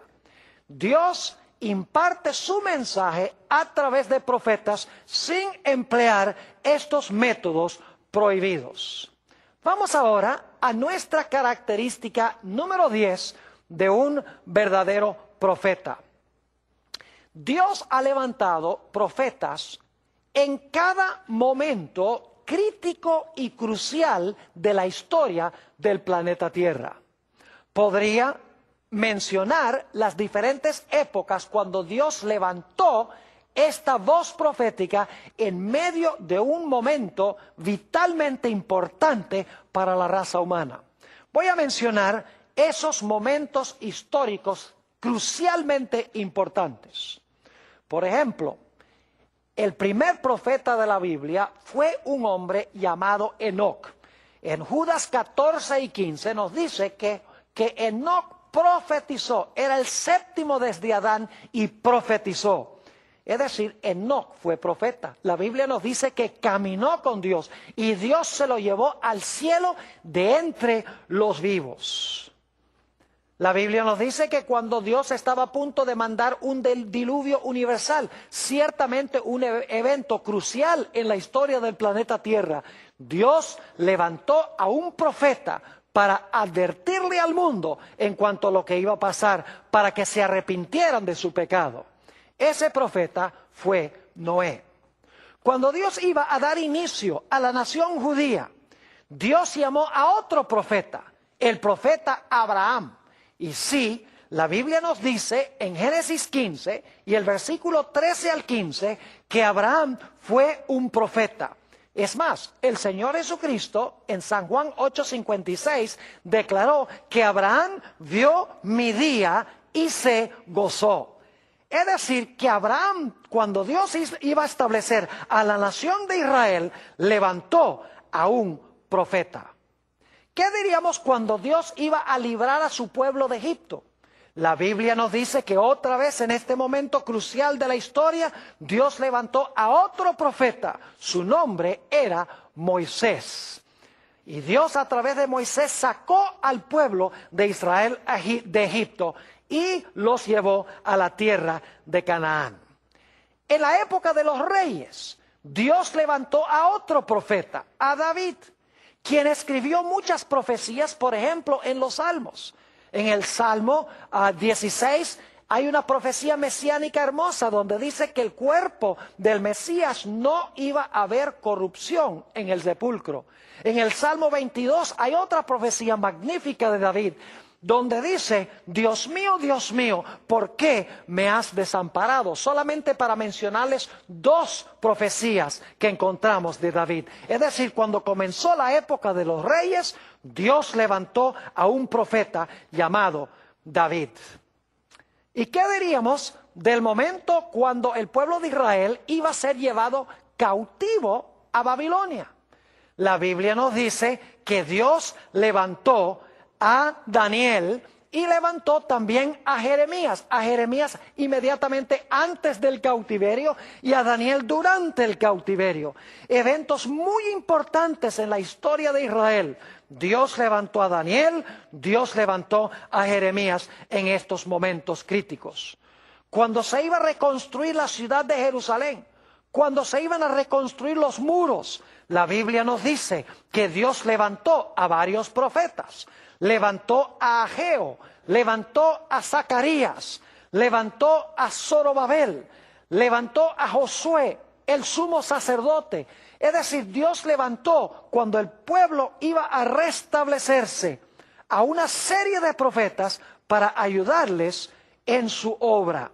Dios imparte su mensaje a través de profetas sin emplear estos métodos prohibidos. Vamos ahora a nuestra característica número 10 de un verdadero profeta. Dios ha levantado profetas en cada momento crítico y crucial de la historia del planeta Tierra. Podría mencionar las diferentes épocas cuando Dios levantó esta voz profética en medio de un momento vitalmente importante para la raza humana. Voy a mencionar esos momentos históricos crucialmente importantes. Por ejemplo, el primer profeta de la Biblia fue un hombre llamado Enoc. En Judas 14 y 15 nos dice que Enoc profetizó, era el séptimo desde Adán y profetizó. Es decir, Enoc fue profeta. La Biblia nos dice que caminó con Dios y Dios se lo llevó al cielo de entre los vivos. La Biblia nos dice que cuando Dios estaba a punto de mandar un diluvio universal, ciertamente un evento crucial en la historia del planeta Tierra, Dios levantó a un profeta para advertirle al mundo en cuanto a lo que iba a pasar, para que se arrepintieran de su pecado. Ese profeta fue Noé. Cuando Dios iba a dar inicio a la nación judía, Dios llamó a otro profeta, el profeta Abraham. Y sí, la Biblia nos dice en Génesis 15 y el versículo 13 al 15 que Abraham fue un profeta. Es más, el Señor Jesucristo en San Juan 8:56 declaró que Abraham vio mi día y se gozó. Es decir, que Abraham, cuando Dios iba a establecer a la nación de Israel, levantó a un profeta. ¿Qué diríamos cuando Dios iba a librar a su pueblo de Egipto? La Biblia nos dice que otra vez en este momento crucial de la historia, Dios levantó a otro profeta. Su nombre era Moisés. Y Dios a través de Moisés sacó al pueblo de Israel de Egipto y los llevó a la tierra de Canaán. En la época de los reyes, Dios levantó a otro profeta, a David, quien escribió muchas profecías, por ejemplo, en los Salmos. En el Salmo 16 hay una profecía mesiánica hermosa donde dice que el cuerpo del Mesías no iba a haber corrupción en el sepulcro. En el Salmo 22 hay otra profecía magnífica de David, donde dice, Dios mío, ¿por qué me has desamparado? Solamente para mencionarles dos profecías que encontramos de David. Es decir, cuando comenzó la época de los reyes, Dios levantó a un profeta llamado David. ¿Y qué diríamos del momento cuando el pueblo de Israel iba a ser llevado cautivo a Babilonia? La Biblia nos dice que Dios levantó a Daniel y levantó también a Jeremías inmediatamente antes del cautiverio y a Daniel durante el cautiverio. Eventos muy importantes en la historia de Israel. Dios levantó a Daniel, Dios levantó a Jeremías en estos momentos críticos. Cuando se iba a reconstruir la ciudad de Jerusalén, cuando se iban a reconstruir los muros, la Biblia nos dice que Dios levantó a varios profetas. Levantó a Ageo, levantó a Zacarías, levantó a Zorobabel, levantó a Josué, el sumo sacerdote. Es decir, Dios levantó, cuando el pueblo iba a restablecerse, a una serie de profetas para ayudarles en su obra.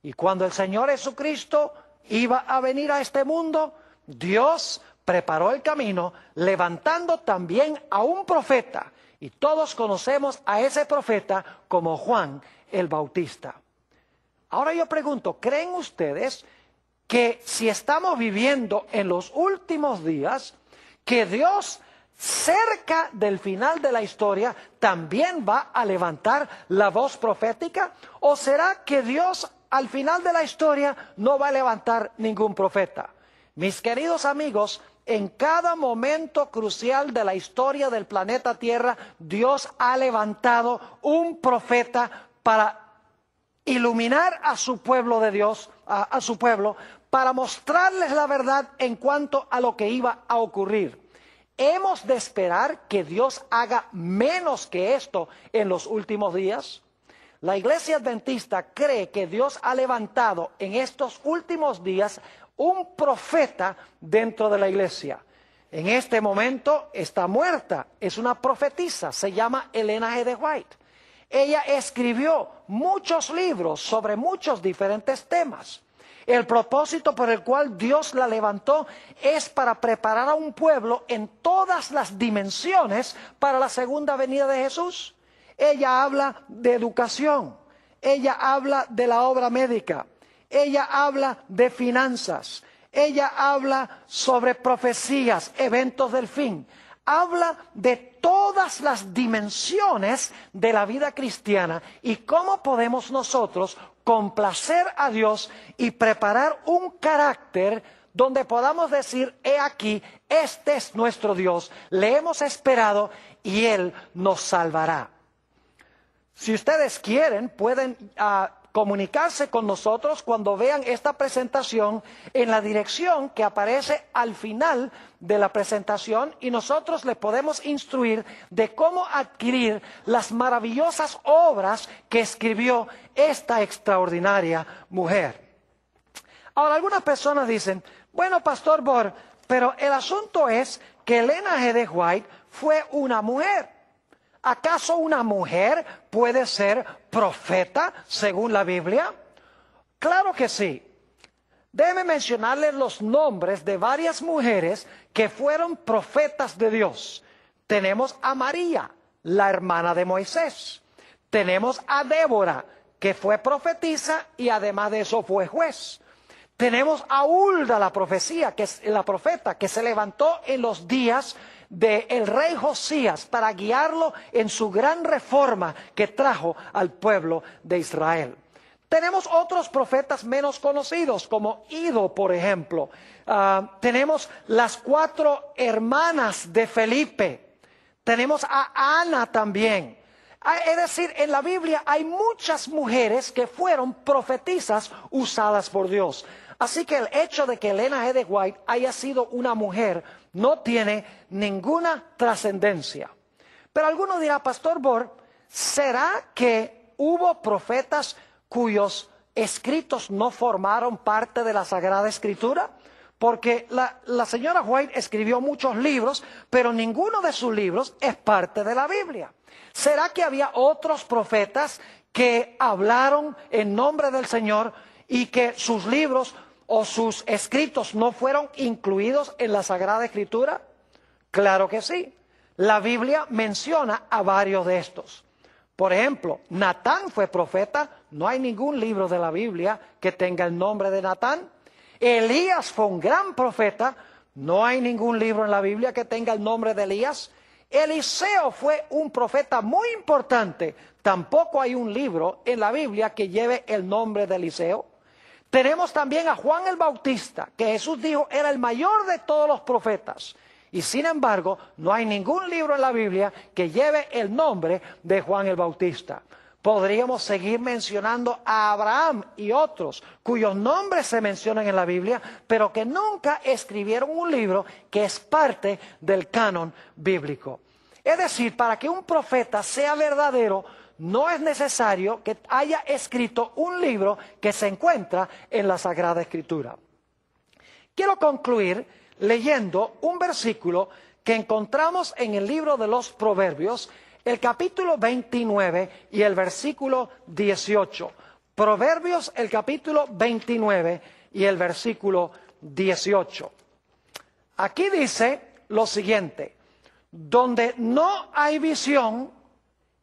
Y cuando el Señor Jesucristo iba a venir a este mundo, Dios preparó el camino, levantando también a un profeta. Y todos conocemos a ese profeta como Juan el Bautista. Ahora yo pregunto, ¿creen ustedes que si estamos viviendo en los últimos días, que Dios cerca del final de la historia también va a levantar la voz profética? ¿O será que Dios al final de la historia no va a levantar ningún profeta? Mis queridos amigos, en cada momento crucial de la historia del planeta Tierra, Dios ha levantado un profeta para iluminar a su pueblo de Dios, a su pueblo, para mostrarles la verdad en cuanto a lo que iba a ocurrir. ¿Hemos de esperar que Dios haga menos que esto en los últimos días? La Iglesia Adventista cree que Dios ha levantado en estos últimos días un profeta dentro de la iglesia. En este momento está muerta, es una profetisa, se llama Elena G. de White. Ella escribió muchos libros sobre muchos diferentes temas. El propósito por el cual Dios la levantó es para preparar a un pueblo en todas las dimensiones para la segunda venida de Jesús. Ella habla de educación, ella habla de la obra médica, ella habla de finanzas, ella habla sobre profecías, eventos del fin. Habla de todas las dimensiones de la vida cristiana y cómo podemos nosotros complacer a Dios y preparar un carácter donde podamos decir, he aquí, este es nuestro Dios, le hemos esperado y Él nos salvará. Si ustedes quieren, pueden comunicarse con nosotros cuando vean esta presentación en la dirección que aparece al final de la presentación y nosotros le podemos instruir de cómo adquirir las maravillosas obras que escribió esta extraordinaria mujer. Ahora, algunas personas dicen, bueno, Pastor Bohr, pero el asunto es que Elena G. de White fue una mujer. ¿Acaso una mujer puede ser profeta según la Biblia? Claro que sí. Déjeme mencionarles los nombres de varias mujeres que fueron profetas de Dios. Tenemos a María, la hermana de Moisés. Tenemos a Débora, que fue profetisa y además de eso fue juez. Tenemos a Hulda, la profeta, que se levantó en los días del rey Josías para guiarlo en su gran reforma que trajo al pueblo de Israel. Tenemos otros profetas menos conocidos, como Ido, por ejemplo. Tenemos las 4 hermanas de Felipe. Tenemos a Ana también. Es decir, en la Biblia hay muchas mujeres que fueron profetisas usadas por Dios. Así que el hecho de que Elena G. de White haya sido una mujer no tiene ninguna trascendencia. Pero alguno dirá, Pastor Bohr, ¿será que hubo profetas cuyos escritos no formaron parte de la Sagrada Escritura? Porque la señora White escribió muchos libros, pero ninguno de sus libros es parte de la Biblia. ¿Será que había otros profetas que hablaron en nombre del Señor y que sus libros o sus escritos no fueron incluidos en la Sagrada Escritura? Claro que sí. La Biblia menciona a varios de estos. Por ejemplo, Natán fue profeta. No hay ningún libro de la Biblia que tenga el nombre de Natán. Elías fue un gran profeta. No hay ningún libro en la Biblia que tenga el nombre de Elías. Eliseo fue un profeta muy importante. Tampoco hay un libro en la Biblia que lleve el nombre de Eliseo. Tenemos también a Juan el Bautista, que Jesús dijo era el mayor de todos los profetas. Y sin embargo, no hay ningún libro en la Biblia que lleve el nombre de Juan el Bautista. Podríamos seguir mencionando a Abraham y otros cuyos nombres se mencionan en la Biblia, pero que nunca escribieron un libro que es parte del canon bíblico. Es decir, para que un profeta sea verdadero, no es necesario que haya escrito un libro que se encuentra en la Sagrada Escritura. Quiero concluir leyendo un versículo que encontramos en el libro de los Proverbios, el capítulo 29 y el versículo 18. Proverbios, el capítulo 29 y el versículo 18. Aquí dice lo siguiente: donde no hay visión,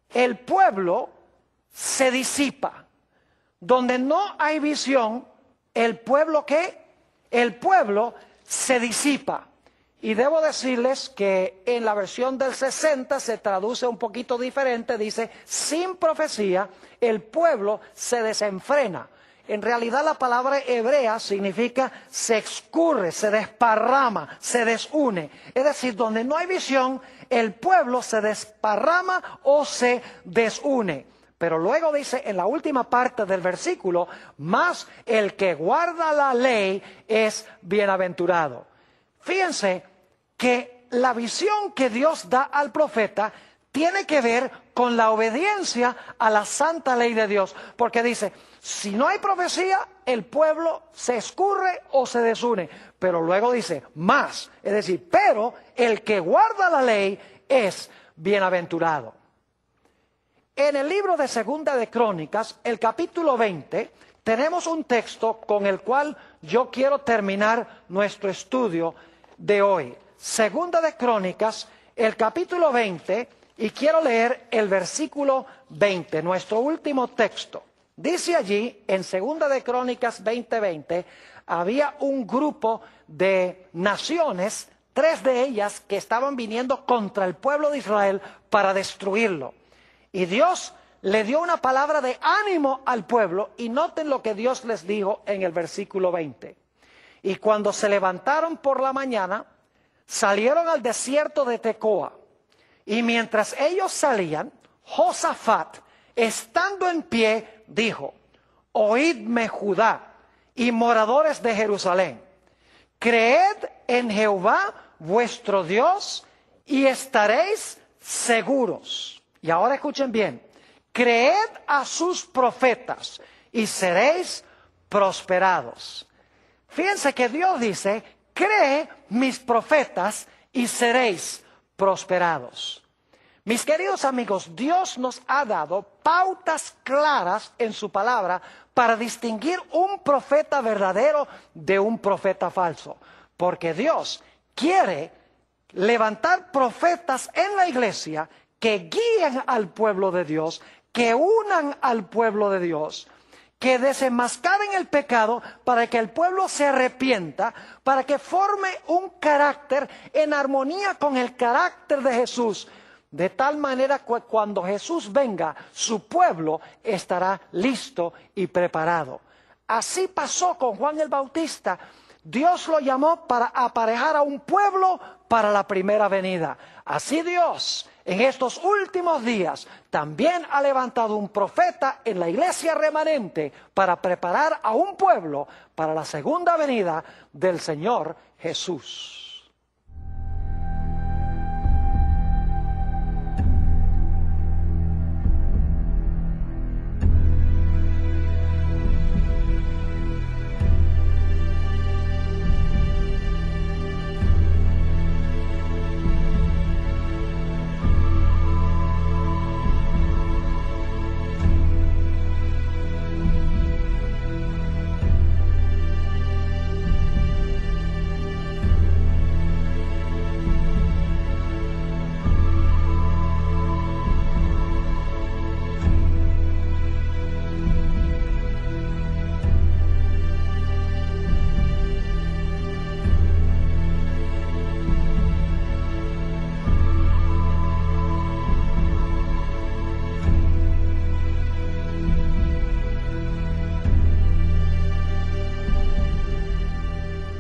el pueblo se disipa. Donde no hay visión, el pueblo ¿qué? El pueblo se disipa. Y debo decirles que en la versión del 60 se traduce un poquito diferente. Dice, sin profecía, el pueblo se desenfrena. En realidad la palabra hebrea significa se escurre, se desparrama, se desune. Es decir, donde no hay visión, el pueblo se desparrama o se desune. Pero luego dice en la última parte del versículo, mas el que guarda la ley es bienaventurado. Fíjense que la visión que Dios da al profeta tiene que ver con la obediencia a la santa ley de Dios. Porque dice, si no hay profecía, el pueblo se escurre o se desune. Pero luego dice, más, es decir, pero el que guarda la ley es bienaventurado. En el libro de Segunda de Crónicas, el capítulo 20, tenemos un texto con el cual yo quiero terminar nuestro estudio de hoy. Segunda de Crónicas, el capítulo 20, y quiero leer el versículo 20, nuestro último texto. Dice allí, en Segunda de Crónicas 20:20, había un grupo de naciones, 3 de ellas que estaban viniendo contra el pueblo de Israel para destruirlo. Y Dios le dio una palabra de ánimo al pueblo, y noten lo que Dios les dijo en el versículo 20. Y cuando se levantaron por la mañana, salieron al desierto de Tecoa. Y mientras ellos salían, Josafat, estando en pie, dijo: oídme, Judá y moradores de Jerusalén, creed en Jehová vuestro Dios y estaréis seguros. Y ahora escuchen bien, creed a sus profetas y seréis prosperados. Fíjense que Dios dice, cree mis profetas y seréis prosperados. Mis queridos amigos, Dios nos ha dado pautas claras en su palabra para distinguir un profeta verdadero de un profeta falso. Porque Dios quiere levantar profetas en la iglesia que guíen al pueblo de Dios, que unan al pueblo de Dios, que desenmascaren el pecado para que el pueblo se arrepienta, para que forme un carácter en armonía con el carácter de Jesús, de tal manera que cuando Jesús venga, su pueblo estará listo y preparado. Así pasó con Juan el Bautista. Dios lo llamó para aparejar a un pueblo para la primera venida. Así Dios, en estos últimos días, también ha levantado un profeta en la iglesia remanente para preparar a un pueblo para la segunda venida del Señor Jesús.